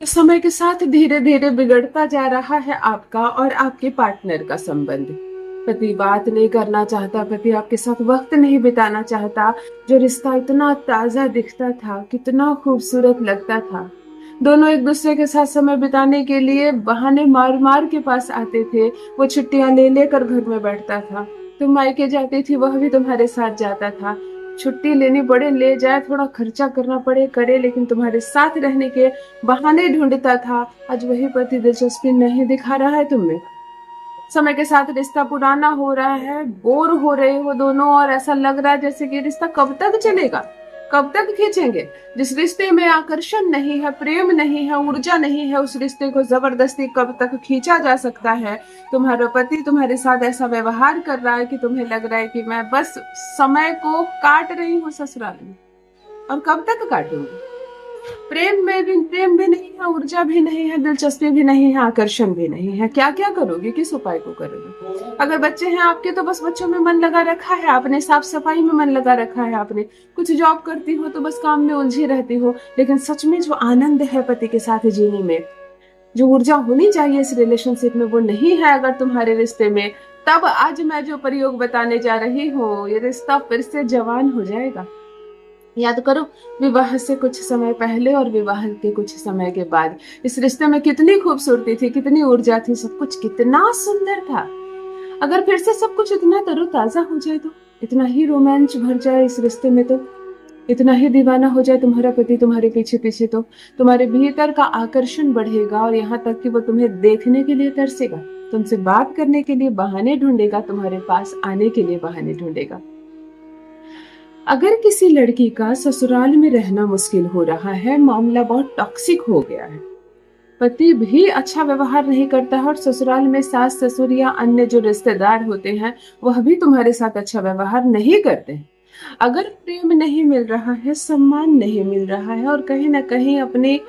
समय के साथ धीरे धीरे बिगड़ता जा रहा है आपका और आपके पार्टनर का संबंध। पति बात नहीं करना चाहता, पति आपके साथ वक्त नहीं बिताना चाहता। जो रिश्ता इतना ताजा दिखता था, कितना खूबसूरत लगता था, दोनों एक दूसरे के साथ समय बिताने के लिए बहाने मार मार के पास आते थे। वो छुट्टियां ले लेकर घर में बैठता था, तुम मायके जाती थी, वह भी तुम्हारे साथ जाता था। छुट्टी लेनी पड़े ले जाए, थोड़ा खर्चा करना पड़े करे, लेकिन तुम्हारे साथ रहने के बहाने ढूंढता था। आज वही पति दिलचस्पी नहीं दिखा रहा है तुम्हें। समय के साथ रिश्ता पुराना हो रहा है, बोर हो रहे हो दोनों, और ऐसा लग रहा है जैसे कि रिश्ता कब तक चलेगा, कब तक खींचेंगे। जिस रिश्ते में आकर्षण नहीं है, प्रेम नहीं है, ऊर्जा नहीं है, उस रिश्ते को जबरदस्ती कब तक खींचा जा सकता है। तुम्हारा पति तुम्हारे साथ ऐसा व्यवहार कर रहा है कि तुम्हें लग रहा है कि मैं बस समय को काट रही हूँ ससुराल में, और कब तक काटूंगी। प्रेम भी नहीं है, ऊर्जा भी नहीं है, दिलचस्पी भी नहीं है, आकर्षण भी नहीं है। क्या क्या करोगे, किस उपाय को करोगे। अगर बच्चे हैं आपके तो बस बच्चों में मन लगा रखा है आपने, साफ सफाई में मन लगा रखा है आपने। कुछ जॉब करती हो तो बस काम में उलझी रहती हो, लेकिन सच में जो आनंद है पति के साथ जीने में, जो ऊर्जा होनी चाहिए इस रिलेशनशिप में, वो नहीं है अगर तुम्हारे रिश्ते में। तब आज मैं जो प्रयोग बताने जा रही हूँ, ये रिश्ता फिर से जवान हो जाएगा। याद करो, विवाह से कुछ समय पहले और विवाह के कुछ समय के बाद इस रिश्ते में कितनी खूबसूरती थी, कितनी ऊर्जा थी, सब कुछ कितना सुंदर था। अगर फिर से सब कुछ इतना तरोताजा हो जाए तो, इतना ही रोमांच भर जाए इस रिश्ते में तो, इतना ही दीवाना हो जाए तुम्हारा पति तुम्हारे पीछे पीछे, तो तुम्हारे भीतर का आकर्षण बढ़ेगा और यहाँ तक कि वो तुम्हें देखने के लिए तरसेगा, तुमसे बात करने के लिए बहाने ढूंढेगा, तुम्हारे पास आने के लिए बहाने ढूंढेगा। अगर किसी लड़की का ससुराल में रहना मुश्किल हो रहा है, मामला बहुत टॉक्सिक हो गया है, पति भी अच्छा व्यवहार नहीं करता है और ससुराल में सास ससुर या अन्य जो रिश्तेदार होते हैं वह भी तुम्हारे साथ अच्छा व्यवहार नहीं करते हैं, अगर प्रेम नहीं मिल रहा है, सम्मान नहीं मिल रहा है, और कहीं ना कहीं अपनी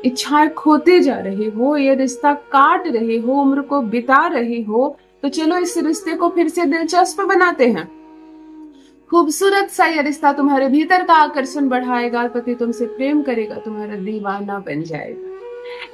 इच्छाएं खोते जा रही हो, ये रिश्ता काट रही हो, उम्र को बिता रही हो, तो चलो इस रिश्ते को फिर से दिलचस्प बनाते हैं। खूबसूरत सा यह रिश्ता तुम्हारे भीतर का आकर्षण बढ़ाएगा, पति तुमसे प्रेम करेगा, तुम्हारा दीवाना बन जाएगा।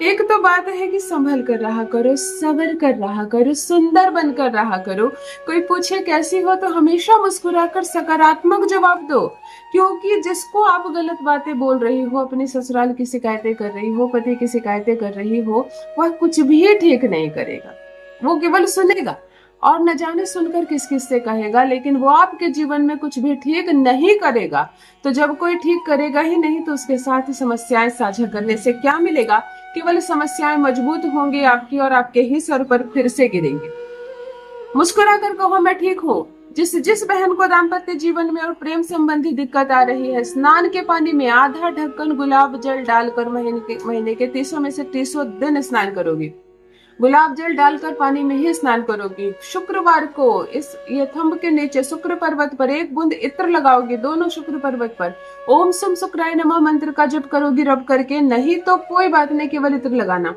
एक तो बात है कि संभल कर रहा करो, सबर कर रहा करो, सुंदर बनकर रहा करो। कोई पूछे कैसी हो तो हमेशा मुस्कुराकर सकारात्मक जवाब दो, क्योंकि जिसको आप गलत बातें बोल रही हो, अपने ससुराल की शिकायतें कर रही हो, पति की शिकायतें कर रही हो, वह कुछ भी ठीक नहीं करेगा। वो केवल सुनेगा और न जाने सुनकर किस किस से कहेगा, लेकिन वो आपके जीवन में कुछ भी ठीक नहीं करेगा। तो जब कोई ठीक करेगा ही नहीं तो उसके साथ समस्याएं साझा करने से क्या मिलेगा, केवल समस्याएं मजबूत होंगी आपकी और आपके ही सर पर फिर से गिरेंगी। मुस्कुराकर कहो मैं ठीक हूँ। जिस बहन को दाम्पत्य जीवन में और प्रेम संबंधी दिक्कत आ रही है, स्नान के पानी में आधा ढक्कन गुलाब जल डालकर महीने के 30 में से 30 दिन स्नान करोगी। गुलाब जल डालकर पानी में ही स्नान करोगी। शुक्रवार को इस ये थंब के नीचे शुक्र पर्वत पर 1 बूंद इत्र लगाओगी, दोनों शुक्र पर्वत पर ओम सम शुक्राय नमः मंत्र का जप करोगी रब करके, नहीं तो कोई बात नहीं, केवल इत्र लगाना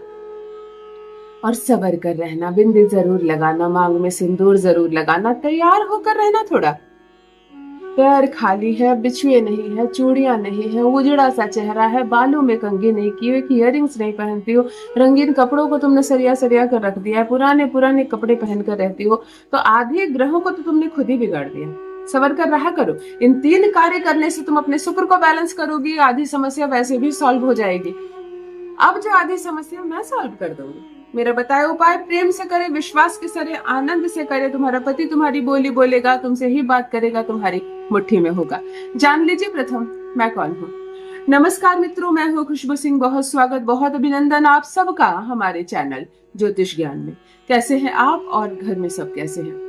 और सबर कर रहना, बिंदी जरूर लगाना, मांग में सिंदूर जरूर लगाना, तैयार होकर रहना। थोड़ा पैर खाली है, बिछुए नहीं है, चूड़ियां नहीं है, उजड़ा सा चेहरा है, बालों में कंघी नहीं की हुई, इयररिंग्स नहीं पहनती हो, रंगीन कपड़ों को तुमने सरिया सरिया कर रख दिया है, पुराने पुराने कपड़े पहनकर रहती हो, तो आधे ग्रहों को तो तुमने खुद ही बिगाड़ दिया। सबर कर रहा करो। इन 3 कार्य करने से तुम अपने शुक्र को बैलेंस करोगी, आधी समस्या वैसे भी सॉल्व हो जाएगी। अब जो आधी समस्या मैं सॉल्व कर दूंगी। मेरा बताया उपाय प्रेम से करे, विश्वास के सरे, आनंद से करे। तुम्हारा पति तुम्हारी बोली बोलेगा, तुमसे ही बात करेगा, तुम्हारी मुट्ठी में होगा। जान लीजिए प्रथम मैं कौन हूँ। नमस्कार मित्रों, मैं हूँ खुशबू सिंह। बहुत स्वागत, बहुत अभिनंदन आप सबका हमारे चैनल ज्योतिष ज्ञान में। कैसे हैं आप और घर में सब कैसे हैं?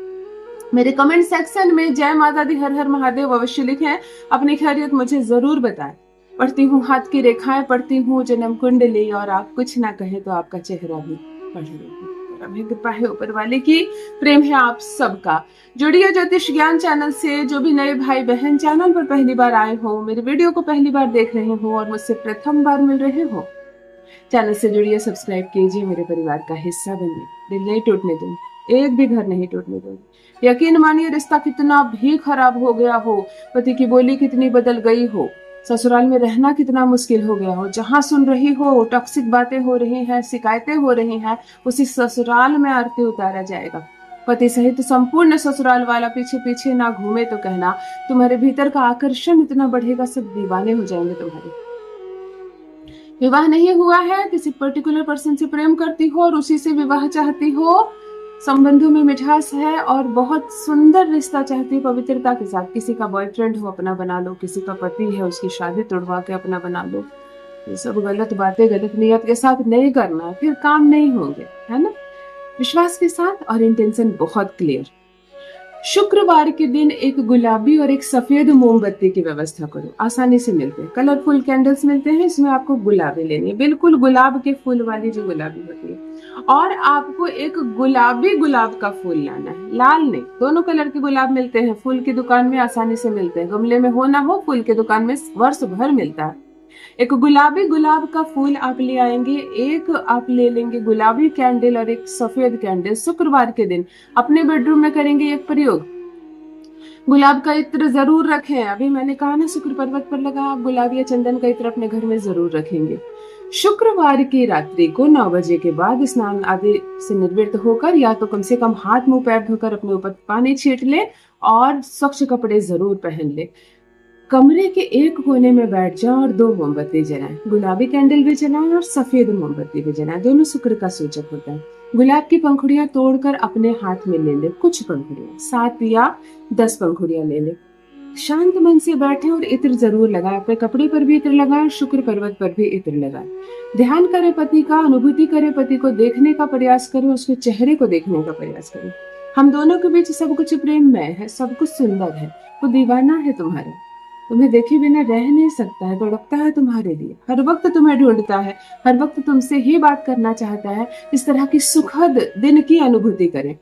मेरे कमेंट सेक्शन में जय माता दी, हर हर महादेव अवश्य लिखें। अपनी खैरियत मुझे जरूर बताएं। पढ़ती हूँ हाथ की रेखाएं, पढ़ती हूँ जन्म कुंडली, और आप कुछ ना कहे तो आपका चेहरा भी पढ़ लूंगी। कृपा है ऊपर वाले की, प्रेम है आप सबका। जुड़िए ज्योतिष ज्ञान चैनल से। जो भी नए भाई बहन चैनल पर पहली बार आए हो, मेरे वीडियो को पहली बार देख रहे हो और मुझसे प्रथम बार मिल रहे हो, चैनल से जुड़िए, सब्सक्राइब कीजिए, मेरे परिवार का हिस्सा बनिए। दिल नहीं टूटने दूंगी, एक भी घर नहीं टूटने दूंगी। यकीन मानिए, रिश्ता कितना भी खराब हो गया हो, पति की बोली कितनी बदल गई हो, ससुराल में रहना कितना मुश्किल हो गया हो, जहां सुन रही हो टॉक्सिक बातें हो रही हैं, शिकायतें हो रही हैं, उसी ससुराल में आरती उतारा जाएगा। पति सहित संपूर्ण ससुराल वाला पीछे पीछे ना घूमे तो कहना। तुम्हारे भीतर का आकर्षण इतना बढ़ेगा, सब दीवाने हो जाएंगे तुम्हारे। विवाह नहीं हुआ है, किसी पर्टिकुलर पर्सन से प्रेम करती हो और उसी से विवाह चाहती हो, संबंधों में मिठास है और बहुत सुंदर रिश्ता चाहती हो पवित्रता के साथ। किसी का बॉयफ्रेंड हो अपना बना लो, किसी का पति है उसकी शादी तोड़वा के अपना बना लो। ये सब गलत बातें गलत नियत के साथ नहीं करना, फिर काम नहीं होंगे, है ना। विश्वास के साथ और इंटेंशन बहुत क्लियर। शुक्रवार के दिन एक गुलाबी और एक सफेद मोमबत्ती की व्यवस्था करो, आसानी से मिलते हैं, कलरफुल कैंडल्स मिलते हैं। इसमें आपको गुलाबी लेनी है, बिल्कुल गुलाब के फूल वाली जो गुलाबी होती है। और आपको एक गुलाबी गुलाब का फूल लाना है, लाल नहीं, दोनों कलर के गुलाब मिलते हैं, फूल की दुकान में आसानी से मिलते हैं, गमले में हो ना हो फूल की दुकान में वर्ष भर मिलता है। एक गुलाबी गुलाब का फूल आप ले आएंगे, एक आप ले लेंगे गुलाबी कैंडल और एक सफेद कैंडल। शुक्रवार के दिन अपने बेडरूम में करेंगे एक प्रयोग। गुलाब का इत्र जरूर रखें, अभी मैंने कहा ना शुक्र पर्वत पर लगा, आप गुलाब या चंदन का इत्र अपने घर में जरूर रखेंगे। शुक्रवार की रात्रि को 9 बजे के बाद स्नान आदि से निवृत्त होकर या तो कम से कम हाथ मुंह पैर धोकर अपने ऊपर पानी छीट ले और स्वच्छ कपड़े जरूर पहन ले। कमरे के एक कोने में बैठ जाओ और 2 मोमबत्ती जलाएं, गुलाबी कैंडल भी जलाएं और सफेद मोमबत्ती भी जलाएं, दोनों शुक्र का सूचक होता है। गुलाब की पंखुड़ियां तोड़कर अपने हाथ में ले ले, कुछ पंखुड़ियां 7 या 10 पंखुड़ियां ले ले। शांत मन से बैठे और इत्र जरूर लगाए, अपने कपड़े पर भी इत्र लगाए, शुक्र पर्वत पर भी इत्र लगाए। ध्यान करे पति का, अनुभूति करे पति को, देखने का प्रयास करे, उसके चेहरे को देखने का प्रयास करे। हम दोनों के बीच सब कुछ प्रेममय है, सब कुछ सुंदर है, वो दीवाना है तुम्हारा, तुम्हें देखे बिना रह नहीं सकता है, तड़पता है तुम्हारे लिए, हर वक्त तुम्हें ढूंढता है, हर वक्त तुमसे ही बात करना चाहता है। इस तरह की सुखद दिन की अनुभूति करें।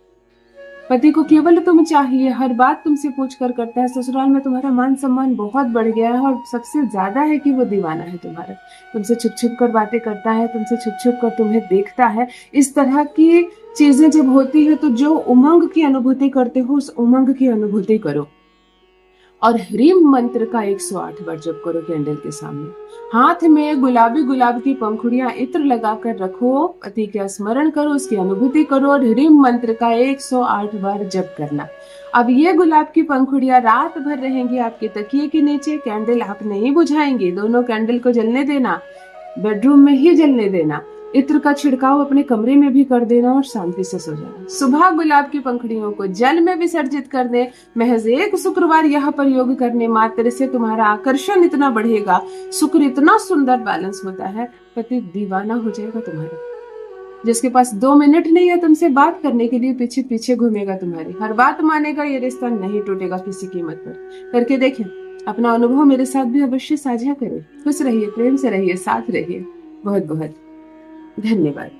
पति को केवल तुम चाहिए, हर बात तुमसे पूछ कर करता है। ससुराल में तुम्हारा मान सम्मान बहुत बढ़ गया है और सबसे ज्यादा है कि वो दीवाना है तुम्हारा, तुमसे छुप छुप कर बातें करता है, तुमसे छुप छुप कर तुम्हें देखता है। इस तरह की चीजें जब होती है तो जो उमंग की अनुभूति करते हो उस उमंग की अनुभूति करो और ह्रीम मंत्र का 108 बार जप करो कैंडल के सामने। हाथ में गुलाबी गुलाब की पंखुड़ियां इत्र लगाकर रखो, पति का स्मरण करो, उसकी अनुभूति करो और ह्रीम मंत्र का 108 बार जप करना। अब ये गुलाब की पंखुड़ियां रात भर रहेंगी आपके तकिए के नीचे, कैंडल आप नहीं बुझाएंगे, दोनों कैंडल को जलने देना, बेडरूम में ही जलने देना। इत्र का छिड़काव अपने कमरे में भी कर देना और शांति से सो जाना। सुबह गुलाब की पंखुड़ियों को जल में विसर्जित कर दे। महज एक शुक्रवार यह प्रयोग करने मात्र से तुम्हारा आकर्षण इतना बढ़ेगा, शुक्र इतना सुंदर बैलेंस होता है, पति दीवाना हो जाएगा तुम्हारा। जिसके पास 2 मिनट नहीं है तुमसे बात करने के लिए, पीछे पीछे घूमेगा तुम्हारी, हर बात मानेगा, ये रिश्ता नहीं टूटेगा किसी कीमत पर। करके देखें, अपना अनुभव मेरे साथ भी अवश्य साझा करें। खुश रहिए, प्रेम से रहिए, साथ रहिए। बहुत बहुत धन्यवाद।